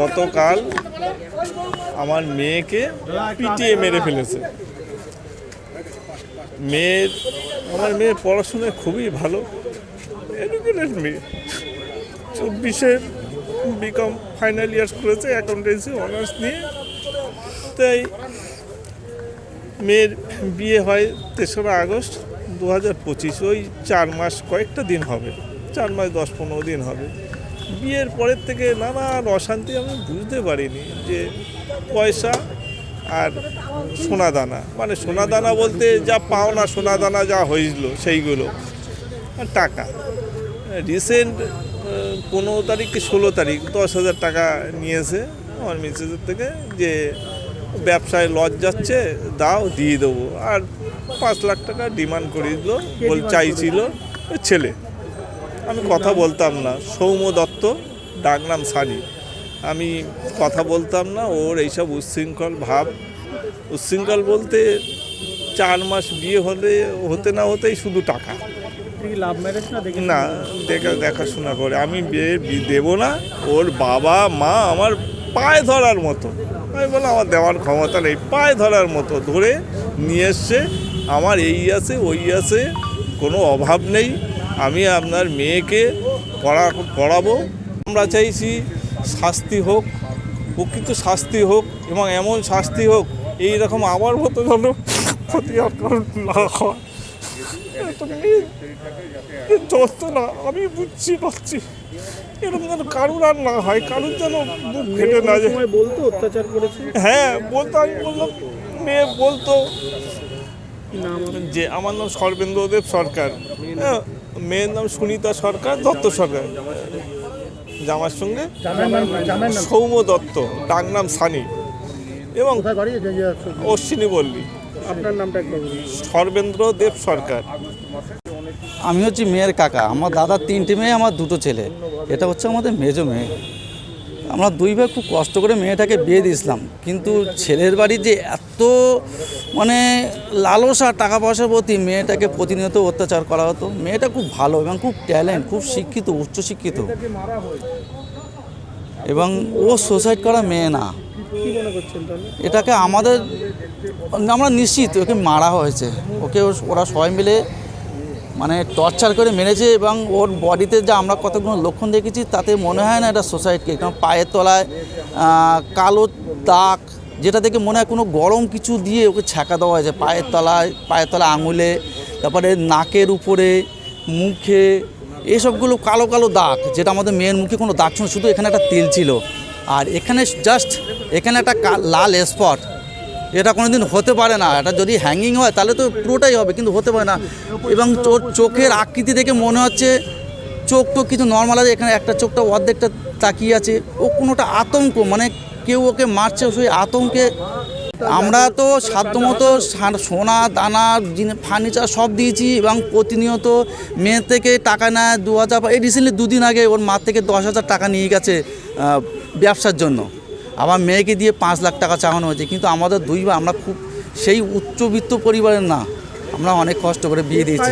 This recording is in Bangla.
গতকাল আমার মেয়েকে পিটিয়ে মেরে ফেলেছে। আমার মেয়ে পড়াশোনায় খুবই ভালো, এডুকেটেড মেয়ে। 24-এ বিকম ফাইনাল ইয়ার্স করেছে অ্যাকাউন্টেন্সি অনার্স নিয়ে। তাই মেয়ের বিয়ে হয় 3রা আগস্ট 2025। ওই 4 মাস কয়েকটা দিন হবে, 4 মাস 10-15 দিন হবে। বিয়ের পরের থেকে নানান অশান্তি আমি বুঝতে পারিনি যে পয়সা আর সোনাদানা, মানে সোনাদানা বলতে যা পাওনা সোনাদানা যা হয়েছিল সেইগুলো, আর টাকা। রিসেন্ট 15 তারিখ কি 16 তারিখ 10,000 টাকা নিয়েছে আমার মিসেসের থেকে, যে ব্যবসায় লস যাচ্ছে, দাও দিয়ে দেবো। আর 5 লাখ টাকা ডিমান্ড করেছিল, চাইছিল ছেলে। আমি কথা বলতাম না, সৌম্য দত্ত, ডাকনাম সানি। আমি কথা বলতাম না, ওর এইসব উচ্ছৃঙ্খল ভাব। উচ্ছৃঙ্খল বলতে 4 মাস বিয়ে হতে না হতেই শুধু টাকা। লাভ ম্যারেজ না, দেখাশোনা করে। আমি বিয়ে দেবো না। ওর বাবা মা আমার পায়ে ধরার মতো, আমি বললাম আমার দেওয়ার ক্ষমতা নেই, পায়ে ধরার মতো ধরে নিয়ে এসছে। আমার এই আছে ওই আছে, কোনো অভাব নেই। আমি আপনার মেয়েকে পড়াবো। আমরা চাইছি শাস্তি হোক, প্রকৃত শাস্তি হোক, এবং এমন শাস্তি হোক এইরকম আমার মতো যেন ক্ষতি আর না হয়। যন্ত্রণা আমি বুঝছি পাচ্ছি, এরকম যেন কারুর আর না হয়, কারুর যেন বুক ফেটে না যায়। বলতো অত্যাচার করেছে? হ্যাঁ বলতো। আমি বললাম, মেয়ে বলতো যে আমার নাম সর্বেন্দ্রদেব সরকার, মেয়ের নাম সুনিতা সরকার, দত্ত সরকার, জামার সঙ্গে সৌম্য দত্ত, ডাকনাম সানি, এবং অশ্বিনী বললি। আপনার নামটা একবার সর্বেন্দ্রদেব সরকার। আমি হচ্ছি মেয়ের কাকা। আমার দাদার 3টে মেয়ে, আমার 2টো ছেলে। এটা হচ্ছে আমাদের মেজো মেয়ে। আমরা 2 ভাই খুব কষ্ট করে মেয়েটাকে বিয়ে দিয়েছিলাম, কিন্তু ছেলের বাড়ি যে এত মানে লালসা টাকা পয়সার প্রতি, মেয়েটাকে প্রতিনিয়ত অত্যাচার করা হতো। মেয়েটা খুব ভালো এবং খুব ট্যালেন্ট, খুব শিক্ষিত, উচ্চশিক্ষিত, এবং ও সুসাইড করা মেয়ে না। এটাকে আমরা নিশ্চিত ওকে মারা হয়েছে। ওকে ওরা সবাই মিলে মানে টর্চার করে মেরেছে, এবং ওর বডিতে যা আমরা কতগুলো লক্ষণ দেখেছি তাতে মনে হয় না এটা সুসাইড কেস। কারণ পায়ের তলায় কালো দাগ, যেটা দেখে মনে হয় কোনো গরম কিছু দিয়ে ওকে ছ্যাঁকা দেওয়া হয়েছে। পায়ের তলায় আঙুলে, তারপরে নাকের উপরে, মুখে, এইসবগুলো কালো কালো দাগ, যেটা আমাদের মেয়ের মুখে কোনো দাগ ছিল, শুধু এখানে একটা তিল ছিল। আর এখানে এখানে একটা লাল স্পট। এটা কোনো দিন হতে পারে না। এটা যদি হ্যাঙ্গিং হয় তাহলে তো পুরোটাই হবে, কিন্তু হতে পারে না। এবং চোখের আকৃতি দেখে মনে হচ্ছে চোখ তো কিছু নর্মাল আছে, এখানে একটা চোখটা অর্ধেকটা তাকিয়ে আছে। ও কোনোটা আতঙ্ক, মানে কেউ ওকে মারছে, সেই আতঙ্কে। আমরা তো সাধ্যমতো সোনা দানা ফার্নিচার সব দিয়েছি, এবং প্রতিনিয়ত মেয়ে থেকে টাকা নেয় 2,000। এই রিসেন্টলি 2 দিন আগে ওর মা থেকে 10,000 টাকা নিয়ে গেছে ব্যবসার জন্য। আবার মেয়েকে দিয়ে 5 লাখ টাকা চাওয়ানো হয়েছে। কিন্তু আমাদের 2 ভাই আমরা খুব সেই উচ্চবিত্ত পরিবারের না, আমরা অনেক কষ্ট করে বিয়ে দিয়েছি।